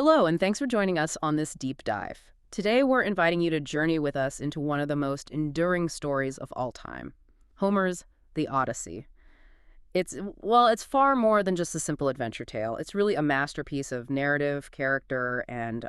Hello, and thanks for joining us on this deep dive. Today, we're inviting you to journey with us into one of the most enduring stories of all time, Homer's The Odyssey. It's far more than just a simple adventure tale. It's really a masterpiece of narrative, character, and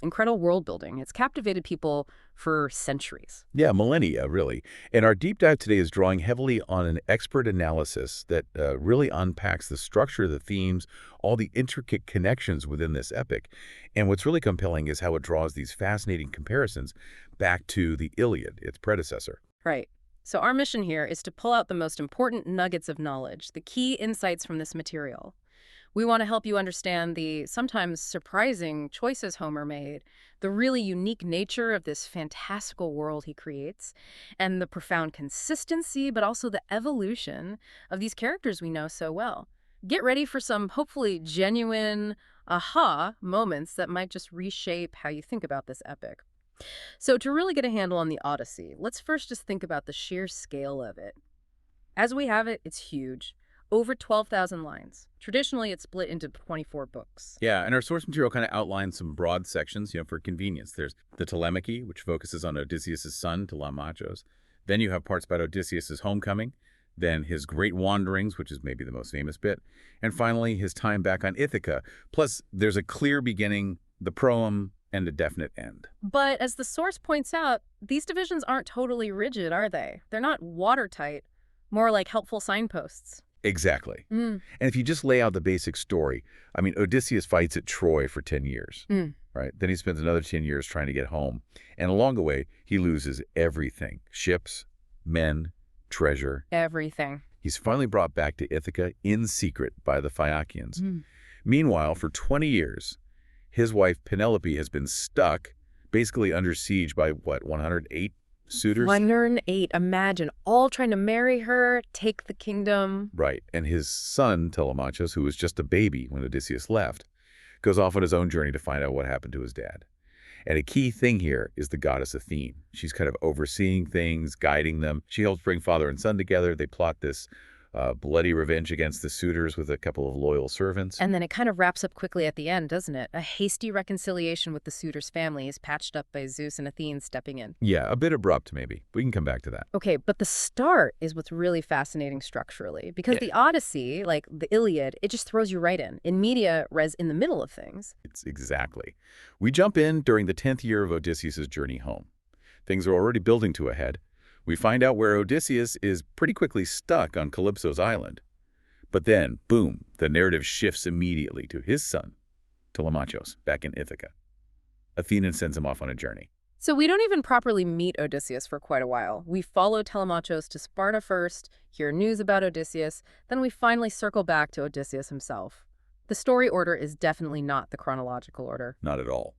incredible world building. It's captivated people for centuries. Yeah, millennia, really. And our deep dive today is drawing heavily on an expert analysis that really unpacks the structure, the themes, all the intricate connections within this epic. And what's really compelling is how it draws these fascinating comparisons back to the Iliad, its predecessor. Right. So our mission here is to pull out the most important nuggets of knowledge, the key insights from this material. We want to help you understand the sometimes surprising choices Homer made, the really unique nature of this fantastical world he creates, and the profound consistency, but also the evolution of these characters we know so well. Get ready for some hopefully genuine aha moments that might just reshape how you think about this epic. So to really get a handle on the Odyssey, let's first just think about the sheer scale of it. As we have it, it's huge. Over 12,000 lines. Traditionally, it's split into 24 books. Yeah, and our source material kind of outlines some broad sections, for convenience. There's the Telemachy, which focuses on Odysseus' son, Telemachus. Then you have parts about Odysseus' homecoming, then his great wanderings, which is maybe the most famous bit, and finally his time back on Ithaca. Plus, there's a clear beginning, the proem, and a definite end. But as the source points out, these divisions aren't totally rigid, are they? They're not watertight, more like helpful signposts. Exactly. And if you just lay out the basic story, Odysseus fights at Troy for 10 years, right? Then he spends another 10 years trying to get home. And along the way, he loses everything: ships, men, treasure. Everything. He's finally brought back to Ithaca in secret by the Phaeacians. Meanwhile, for 20 years, his wife Penelope has been stuck, basically under siege by, 108 suitors? 108, imagine, all trying to marry her, take the kingdom. Right, and his son, Telemachus, who was just a baby when Odysseus left, goes off on his own journey to find out what happened to his dad. And a key thing here is the goddess Athene. She's kind of overseeing things, guiding them. She helps bring father and son together. They plot this bloody revenge against the suitors with a couple of loyal servants. And then it kind of wraps up quickly at the end, doesn't it? A hasty reconciliation with the suitors' families patched up by Zeus and Athene stepping in. Yeah, a bit abrupt, maybe. We can come back to that. Okay, but the start is what's really fascinating structurally, because the Odyssey, like the Iliad, it just throws you right in media res in the middle of things. It's exactly. We jump in during the 10th year of Odysseus' journey home. Things are already building to a head. We find out where Odysseus is pretty quickly stuck on Calypso's island. But then, boom, the narrative shifts immediately to his son, Telemachus, back in Ithaca. Athena sends him off on a journey. So we don't even properly meet Odysseus for quite a while. We follow Telemachus to Sparta first, hear news about Odysseus, then we finally circle back to Odysseus himself. The story order is definitely not the chronological order. Not at all.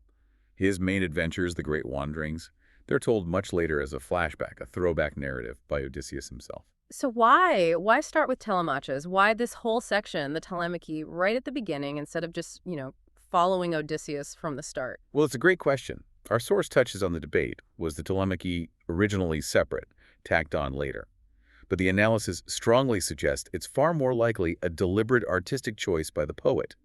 His main adventures, the great wanderings, they're told much later as a flashback, a throwback narrative by Odysseus himself. So why? Why start with Telemachus? Why this whole section, the Telemachy, right at the beginning instead of just, following Odysseus from the start? Well, it's a great question. Our source touches on the debate. Was the Telemachy originally separate, tacked on later? But the analysis strongly suggests it's far more likely a deliberate artistic choice by the poet,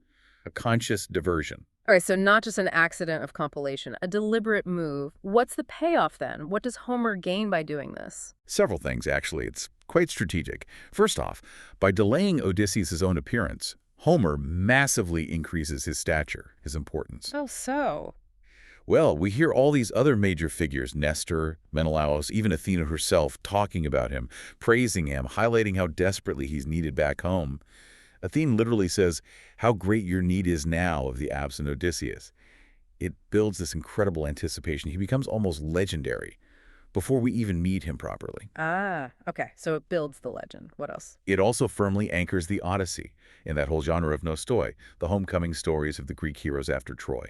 a conscious diversion. All right, so not just an accident of compilation, a deliberate move. What's the payoff then? What does Homer gain by doing this? Several things, actually. It's quite strategic. First off, by delaying Odysseus' own appearance, Homer massively increases his stature, his importance. Oh, so? Well, we hear all these other major figures, Nestor, Menelaus, even Athena herself, talking about him, praising him, highlighting how desperately he's needed back home. Athene literally says, "How great your need is now of the absent Odysseus." It builds this incredible anticipation. He becomes almost legendary before we even meet him properly. Ah, okay. So it builds the legend. What else? It also firmly anchors the Odyssey in that whole genre of nostoi, the homecoming stories of the Greek heroes after Troy.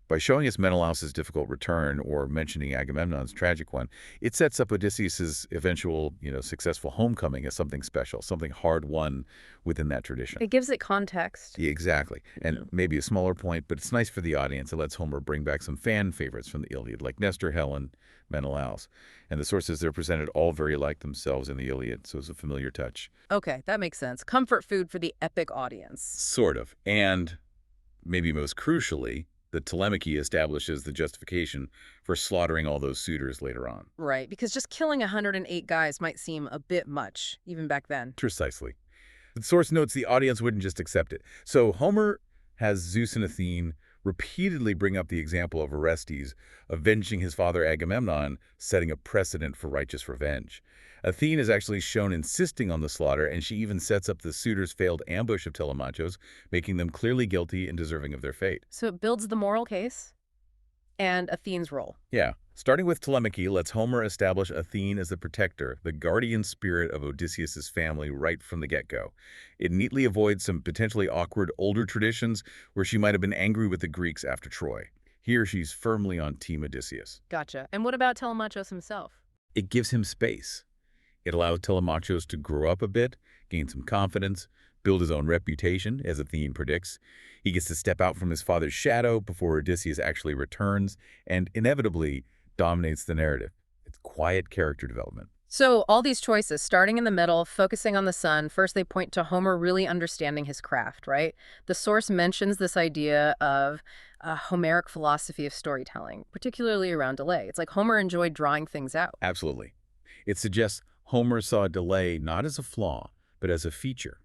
By showing us Menelaus' difficult return or mentioning Agamemnon's tragic one, it sets up Odysseus' eventual, successful homecoming as something special, something hard-won within that tradition. It gives it context. Yeah, exactly. And maybe a smaller point, but it's nice for the audience. It lets Homer bring back some fan favorites from the Iliad, like Nestor, Helen, Menelaus. And the sources they're presented all very like themselves in the Iliad, so it's a familiar touch. Okay, that makes sense. Comfort food for the epic audience. Sort of. And maybe most crucially, The telemachy establishes the justification for slaughtering all those suitors later on. Right, because just killing 108 guys might seem a bit much, even back then. Precisely. The source notes the audience wouldn't just accept it. So Homer has Zeus and Athene repeatedly bring up the example of Orestes avenging his father Agamemnon, setting a precedent for righteous revenge. Athene is actually shown insisting on the slaughter, and she even sets up the suitors' failed ambush of Telemachus, making them clearly guilty and deserving of their fate. So it builds the moral case and Athene's role. Yeah. Starting with Telemachy lets Homer establish Athene as the protector, the guardian spirit of Odysseus's family right from the get-go. It neatly avoids some potentially awkward older traditions where she might have been angry with the Greeks after Troy. Here she's firmly on Team Odysseus. Gotcha. And what about Telemachus himself? It gives him space. It allows Telemachus to grow up a bit, gain some confidence, build his own reputation, as Athene predicts. He gets to step out from his father's shadow before Odysseus actually returns, and inevitably dominates the narrative. It's quiet character development. So all these choices, starting in the middle, focusing on the son, first they point to Homer really understanding his craft, right? The source mentions this idea of a Homeric philosophy of storytelling, particularly around delay. It's like Homer enjoyed drawing things out. Absolutely. It suggests Homer saw delay not as a flaw, but as a feature,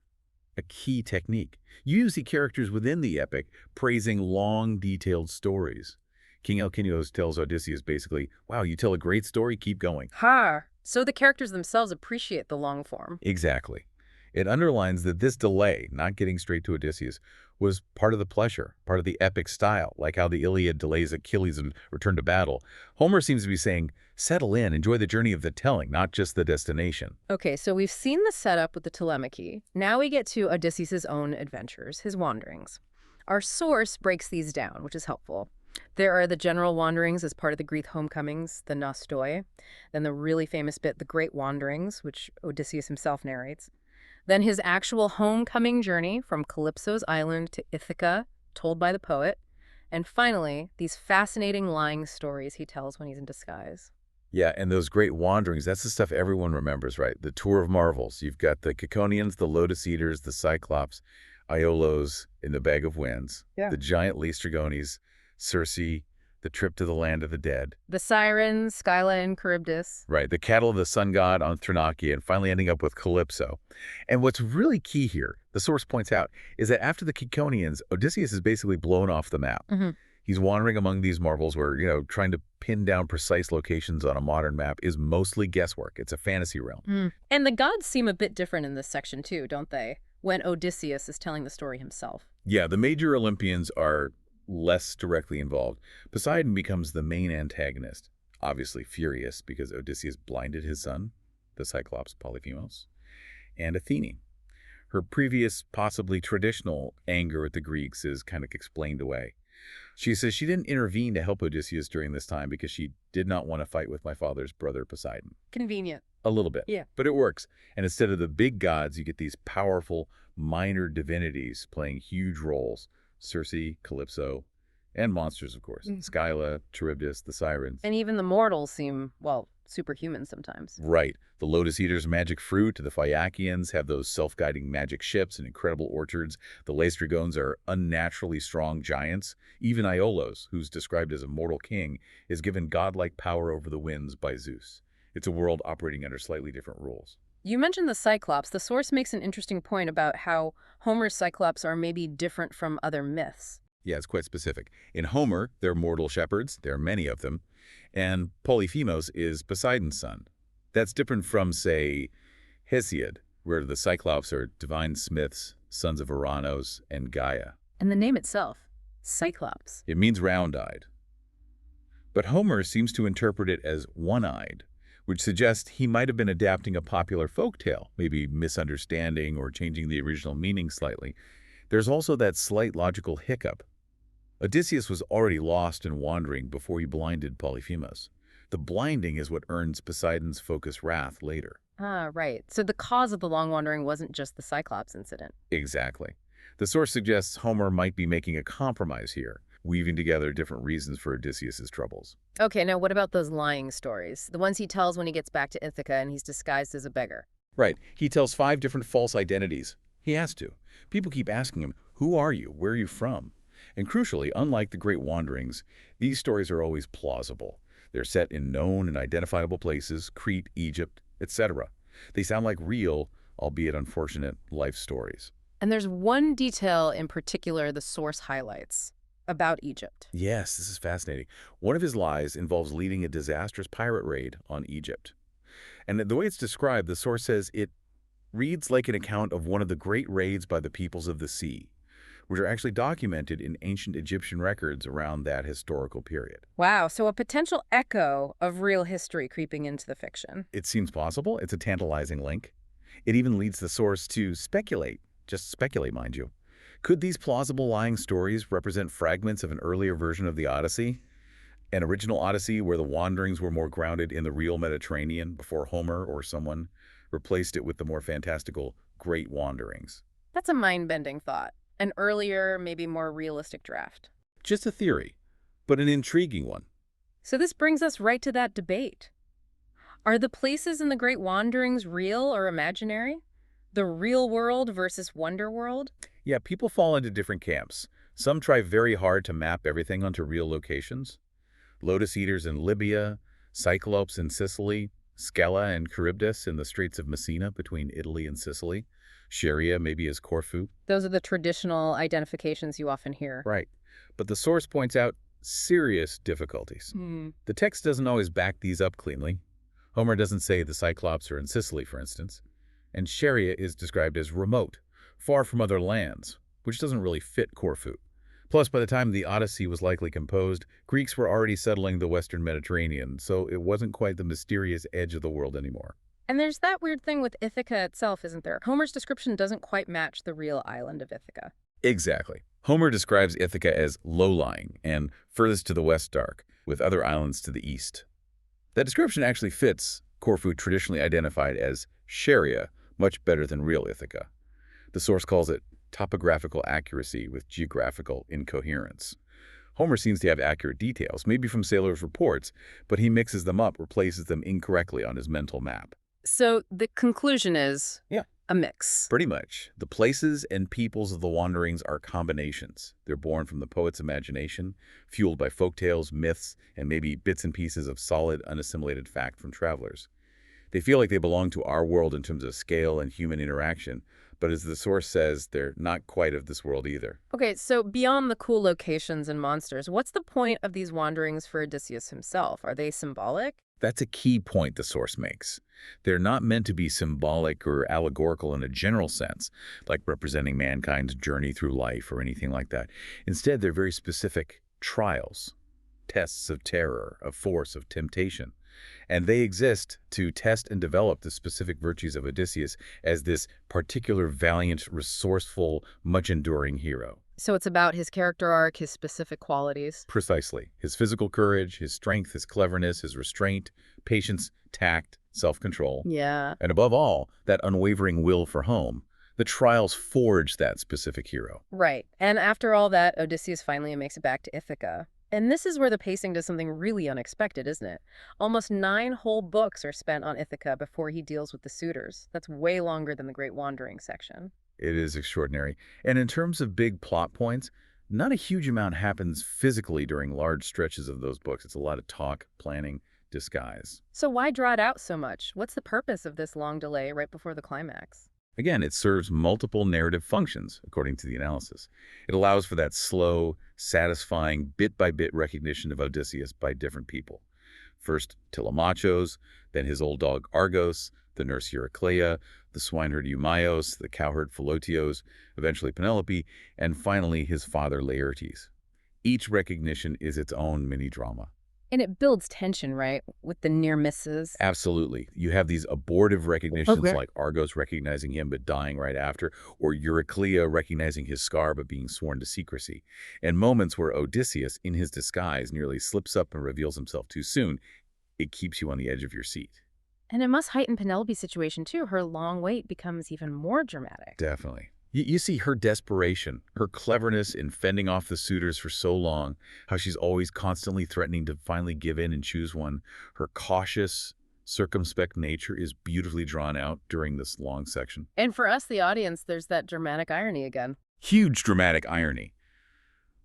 a key technique. You usually see characters within the epic praising long, detailed stories. King Alcinous tells Odysseus basically, wow, you tell a great story, keep going. Ha! So the characters themselves appreciate the long form. Exactly. It underlines that this delay, not getting straight to Odysseus, was part of the pleasure, part of the epic style, like how the Iliad delays Achilles and return to battle. Homer seems to be saying, settle in, enjoy the journey of the telling, not just the destination. Okay, so we've seen the setup with the telemachy. Now we get to Odysseus' own adventures, his wanderings. Our source breaks these down, which is helpful. There are the general wanderings as part of the Greek homecomings, the nostoi. Then the really famous bit, the Great Wanderings, which Odysseus himself narrates. Then his actual homecoming journey from Calypso's island to Ithaca, told by the poet. And finally, these fascinating lying stories he tells when he's in disguise. Yeah, and those great wanderings, that's the stuff everyone remembers, right? The Tour of Marvels. You've got the Ciconians, the Lotus Eaters, the Cyclops, Iolos in the Bag of Winds, the giant Laestrygones, Circe, the trip to the land of the dead. The Sirens, Scylla and Charybdis. Right, the cattle of the sun god on Thrinacia, and finally ending up with Calypso. And what's really key here, the source points out, is that after the Ciconians, Odysseus is basically blown off the map. He's wandering among these marvels where, trying to pin down precise locations on a modern map is mostly guesswork. It's a fantasy realm. And the gods seem a bit different in this section too, don't they? When Odysseus is telling the story himself. Yeah, the major Olympians are less directly involved. Poseidon becomes the main antagonist, obviously furious because Odysseus blinded his son, the Cyclops Polyphemus, and Athene. Her previous, possibly traditional anger at the Greeks is kind of explained away. She says she didn't intervene to help Odysseus during this time because she did not want to fight with my father's brother Poseidon. Convenient. A little bit. Yeah. But it works. And instead of the big gods, you get these powerful minor divinities playing huge roles. Circe, Calypso, and monsters, of course. Scylla, Charybdis, the Sirens. And even the mortals seem, well, superhuman sometimes. Right. The Lotus Eaters' magic fruit, the Phaeacians have those self-guiding magic ships and incredible orchards. The Laestrygones are unnaturally strong giants. Even Iolos, who's described as a mortal king, is given godlike power over the winds by Zeus. It's a world operating under slightly different rules. You mentioned the Cyclops. The source makes an interesting point about how Homer's Cyclops are maybe different from other myths. Yeah, it's quite specific. In Homer, they're mortal shepherds. There are many of them. And Polyphemus is Poseidon's son. That's different from, say, Hesiod, where the Cyclops are divine smiths, sons of Uranos and Gaia. And the name itself, Cyclops. It means round-eyed. But Homer seems to interpret it as one-eyed, which suggests he might have been adapting a popular folktale, maybe misunderstanding or changing the original meaning slightly. There's also that slight logical hiccup. Odysseus was already lost and wandering before he blinded Polyphemus. The blinding is what earns Poseidon's focused wrath later. Ah, right. So the cause of the long wandering wasn't just the Cyclops incident. Exactly. The source suggests Homer might be making a compromise here, weaving together different reasons for Odysseus's troubles. Okay, now what about those lying stories? The ones he tells when he gets back to Ithaca and he's disguised as a beggar. Right. He tells 5 different false identities. He has to. People keep asking him, who are you? Where are you from? And crucially, unlike the Great Wanderings, these stories are always plausible. They're set in known and identifiable places, Crete, Egypt, etc. They sound like real, albeit unfortunate, life stories. And there's one detail in particular the source highlights about Egypt. Yes, this is fascinating. One of his lies involves leading a disastrous pirate raid on Egypt. And the way it's described, the source says it reads like an account of one of the great raids by the peoples of the sea, which are actually documented in ancient Egyptian records around that historical period. Wow, so a potential echo of real history creeping into the fiction. It seems possible. It's a tantalizing link. It even leads the source to speculate, just speculate, mind you. Could these plausible lying stories represent fragments of an earlier version of the Odyssey? An original Odyssey where the wanderings were more grounded in the real Mediterranean before Homer or someone replaced it with the more fantastical Great Wanderings. That's a mind-bending thought. An earlier, maybe more realistic draft. Just a theory, but an intriguing one. So this brings us right to that debate. Are the places in the Great Wanderings real or imaginary? The real world versus wonder world? Yeah, people fall into different camps. Some try very hard to map everything onto real locations. Lotus eaters in Libya, Cyclopes in Sicily, Scella and Charybdis in the Straits of Messina between Italy and Sicily, Scheria maybe as Corfu. Those are the traditional identifications you often hear. Right. But the source points out serious difficulties. The text doesn't always back these up cleanly. Homer doesn't say the Cyclops are in Sicily, for instance. And Scheria is described as remote, far from other lands, which doesn't really fit Corfu. Plus, by the time the Odyssey was likely composed, Greeks were already settling the Western Mediterranean, so it wasn't quite the mysterious edge of the world anymore. And there's that weird thing with Ithaca itself, isn't there? Homer's description doesn't quite match the real island of Ithaca. Exactly. Homer describes Ithaca as low-lying and furthest to the west dark, with other islands to the east. That description actually fits Corfu, traditionally identified as Scheria, much better than real Ithaca. The source calls it topographical accuracy with geographical incoherence. Homer seems to have accurate details, maybe from sailors' reports, but he mixes them up or places them incorrectly on his mental map. So the conclusion is Yeah. a mix. Pretty much. The places and peoples of the wanderings are combinations. They're born from the poet's imagination, fueled by folktales, myths, and maybe bits and pieces of solid, unassimilated fact from travelers. They feel like they belong to our world in terms of scale and human interaction, but as the source says, they're not quite of this world either. Okay, so beyond the cool locations and monsters, what's the point of these wanderings for Odysseus himself? Are they symbolic? That's a key point the source makes. They're not meant to be symbolic or allegorical in a general sense, like representing mankind's journey through life or anything like that. Instead, they're very specific trials, tests of terror, of force, of temptation. And they exist to test and develop the specific virtues of Odysseus as this particular valiant, resourceful, much-enduring hero. So it's about his character arc, his specific qualities. Precisely. His physical courage, his strength, his cleverness, his restraint, patience, tact, self-control. Yeah. And above all, that unwavering will for home. The trials forge that specific hero. Right. And after all that, Odysseus finally makes it back to Ithaca. And this is where the pacing does something really unexpected, isn't it? Almost 9 whole books are spent on Ithaca before he deals with the suitors. That's way longer than the Great Wandering section. It is extraordinary. And in terms of big plot points, not a huge amount happens physically during large stretches of those books. It's a lot of talk, planning, disguise. So why draw it out so much? What's the purpose of this long delay right before the climax? Again, it serves multiple narrative functions, according to the analysis. It allows for that slow, satisfying, bit-by-bit recognition of Odysseus by different people. First Telemachos, then his old dog Argos, the nurse Eurycleia, the swineherd Eumaeus, the cowherd Philotios, eventually Penelope, and finally his father Laertes. Each recognition is its own mini-drama. And it builds tension, right? With the near misses. Absolutely. You have these abortive recognitions like Argos recognizing him but dying right after, or Eurycleia recognizing his scar but being sworn to secrecy, and moments where Odysseus, in his disguise, nearly slips up and reveals himself too soon. It keeps you on the edge of your seat. And it must heighten Penelope's situation, too. Her long wait becomes even more dramatic. Definitely. You see her desperation, her cleverness in fending off the suitors for so long, how she's always constantly threatening to finally give in and choose one. Her cautious, circumspect nature is beautifully drawn out during this long section. And for us, the audience, there's that dramatic irony again. Huge dramatic irony.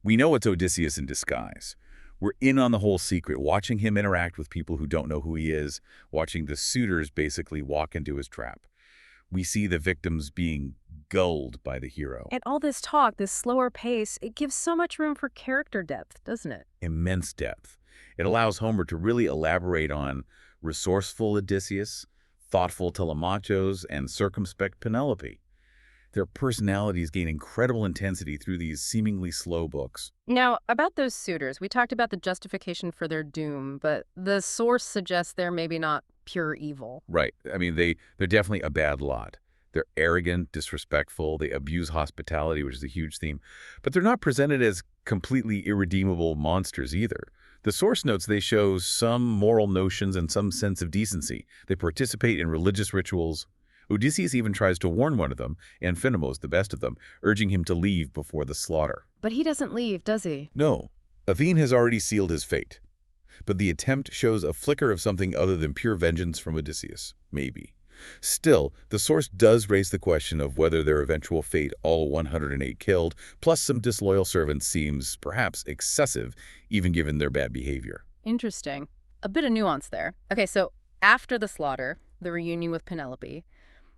We know it's Odysseus in disguise. We're in on the whole secret, watching him interact with people who don't know who he is, watching the suitors basically walk into his trap. We see the victims being gulled by the hero. And all this talk, this slower pace, it gives so much room for character depth, doesn't it? Immense depth. It allows Homer to really elaborate on resourceful Odysseus, thoughtful Telemachus, and circumspect Penelope. Their personalities gain incredible intensity through these seemingly slow books. Now, about those suitors, we talked about the justification for their doom, but the source suggests they're maybe not pure evil. Right. I mean, they're definitely a bad lot. They're arrogant, disrespectful, they abuse hospitality, which is a huge theme. But they're not presented as completely irredeemable monsters either. The source notes they show some moral notions and some sense of decency. They participate in religious rituals. Odysseus even tries to warn one of them, Amphinomus, the best of them, urging him to leave before the slaughter. But he doesn't leave, does he? No, Athene has already sealed his fate. But the attempt shows a flicker of something other than pure vengeance from Odysseus, maybe. Still, the source does raise the question of whether their eventual fate, all 108 killed, plus some disloyal servants, seems perhaps excessive, even given their bad behavior. Interesting. A bit of nuance there. Okay, so after the slaughter, the reunion with Penelope,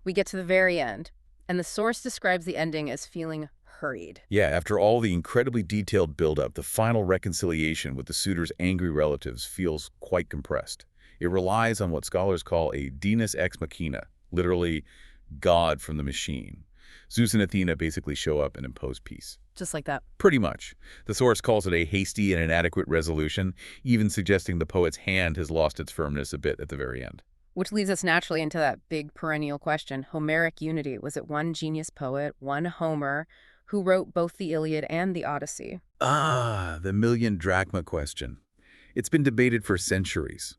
we get to the very end, and the source describes the ending as feeling hurried. Yeah, after all the incredibly detailed buildup, the final reconciliation with the suitor's angry relatives feels quite compressed. It relies on what scholars call a Deus ex machina, literally God from the machine. Zeus and Athena basically show up and impose peace. Just like that. Pretty much. The source calls it a hasty and inadequate resolution, even suggesting the poet's hand has lost its firmness a bit at the very end. Which leads us naturally into that big perennial question, Homeric unity. Was it one genius poet, one Homer, who wrote both the Iliad and the Odyssey? Ah, the million drachma question. It's been debated for centuries.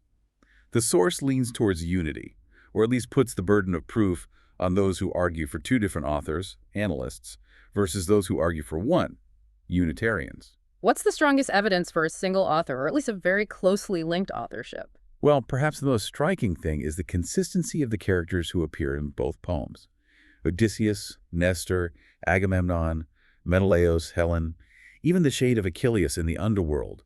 The source leans towards unity, or at least puts the burden of proof on those who argue for two different authors, analysts, versus those who argue for one, Unitarians. What's the strongest evidence for a single author, or at least a very closely linked authorship? Well, perhaps the most striking thing is the consistency of the characters who appear in both poems. Odysseus, Nestor, Agamemnon, Menelaus, Helen, even the shade of Achilles in the underworld.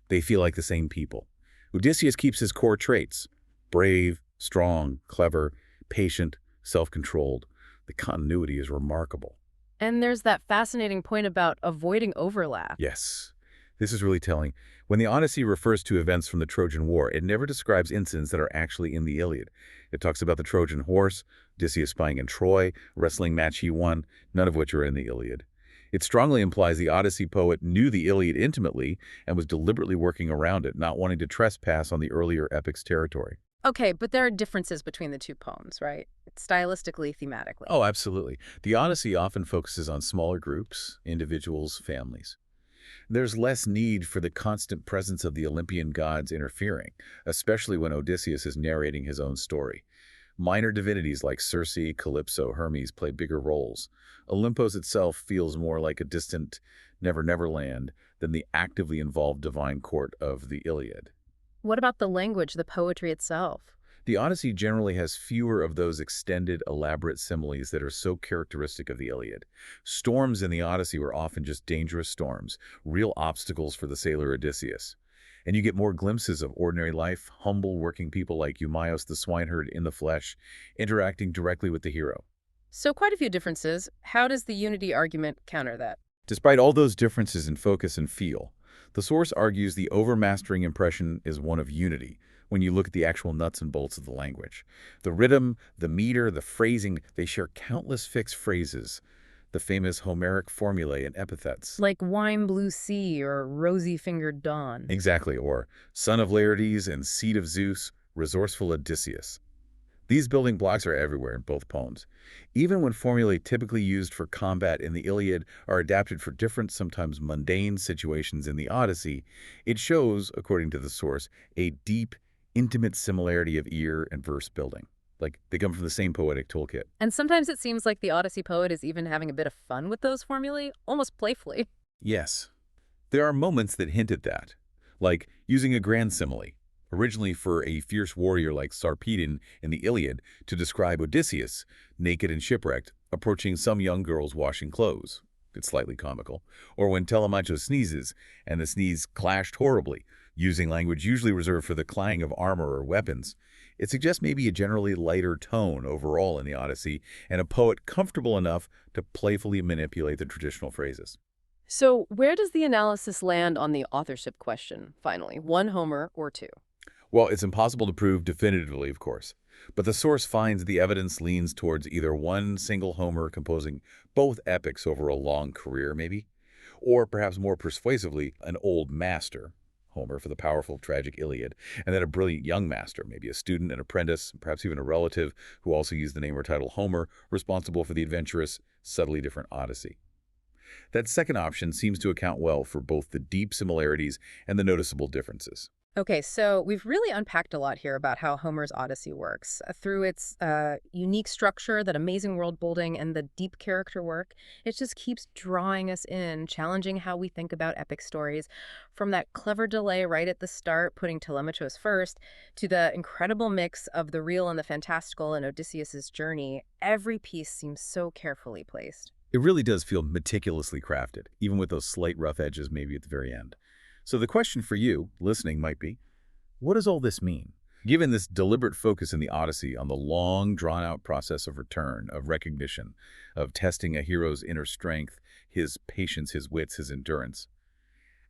They feel like the same people. Odysseus keeps his core traits: brave, strong, clever, patient, self-controlled. The continuity is remarkable. And there's that fascinating point about avoiding overlap. Yes, this is really telling. When the Odyssey refers to events from the Trojan War, it never describes incidents that are actually in the Iliad. It talks about the Trojan horse, Odysseus spying in Troy, wrestling match he won, none of which are in the Iliad. It strongly implies the Odyssey poet knew the Iliad intimately and was deliberately working around it, not wanting to trespass on the earlier epic's territory. Okay, but there are differences between the two poems, right? Stylistically, thematically. Oh, absolutely. The Odyssey often focuses on smaller groups, individuals, families. There's less need for the constant presence of the Olympian gods interfering, especially when Odysseus is narrating his own story. Minor divinities like Circe, Calypso, Hermes play bigger roles. Olympos itself feels more like a distant Never Land than the actively involved divine court of the Iliad. What about the language, the poetry itself? The Odyssey generally has fewer of those extended, elaborate similes that are so characteristic of the Iliad. Storms in the Odyssey were often just dangerous storms, real obstacles for the sailor Odysseus. And you get more glimpses of ordinary life, humble working people like Eumaeus the swineherd in the flesh, interacting directly with the hero. So quite a few differences. How does the unity argument counter that? Despite all those differences in focus and feel, the source argues the overmastering impression is one of unity when you look at the actual nuts and bolts of the language. The rhythm, the meter, the phrasing, they share countless fixed phrases, the famous Homeric formulae and epithets. Like wine blue sea or rosy-fingered dawn. Exactly, or son of Laertes and seed of Zeus, resourceful Odysseus. These building blocks are everywhere in both poems. Even when formulae typically used for combat in the Iliad are adapted for different, sometimes mundane situations in the Odyssey, it shows, according to the source, a deep, intimate similarity of ear and verse building. Like they come from the same poetic toolkit. And sometimes it seems like the Odyssey poet is even having a bit of fun with those formulae, almost playfully. Yes. There are moments that hint at that, like using a grand simile, originally for a fierce warrior like Sarpedon in the Iliad to describe Odysseus, naked and shipwrecked, approaching some young girl's washing clothes. It's slightly comical. Or when Telemacho sneezes, and the sneeze clashed horribly, using language usually reserved for the clang of armor or weapons. It suggests maybe a generally lighter tone overall in the Odyssey, and a poet comfortable enough to playfully manipulate the traditional phrases. So, where does the analysis land on the authorship question, finally? One Homer or two? Well, it's impossible to prove definitively, of course, but the source finds the evidence leans towards either one single Homer composing both epics over a long career, maybe, or perhaps more persuasively, an old master, Homer for the powerful, tragic Iliad, and then a brilliant young master, maybe a student, an apprentice, perhaps even a relative, who also used the name or title Homer, responsible for the adventurous, subtly different Odyssey. That second option seems to account well for both the deep similarities and the noticeable differences. Okay, so we've really unpacked a lot here about how Homer's Odyssey works. Through its unique structure, that amazing world building, and the deep character work, it just keeps drawing us in, challenging how we think about epic stories. From that clever delay right at the start, putting Telemachus first, to the incredible mix of the real and the fantastical in Odysseus's journey, every piece seems so carefully placed. It really does feel meticulously crafted, even with those slight rough edges maybe at the very end. So the question for you, listening, might be, what does all this mean? Given this deliberate focus in the Odyssey on the long, drawn-out process of return, of recognition, of testing a hero's inner strength, his patience, his wits, his endurance,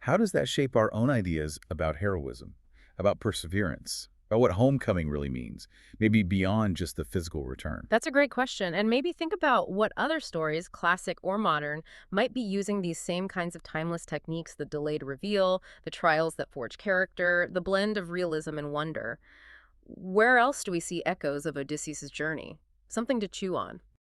how does that shape our own ideas about heroism, about perseverance, about what homecoming really means, maybe beyond just the physical return? That's a great question. And maybe think about what other stories, classic or modern, might be using these same kinds of timeless techniques: the delayed reveal, the trials that forge character, the blend of realism and wonder. Where else do we see echoes of Odysseus' journey? Something to chew on.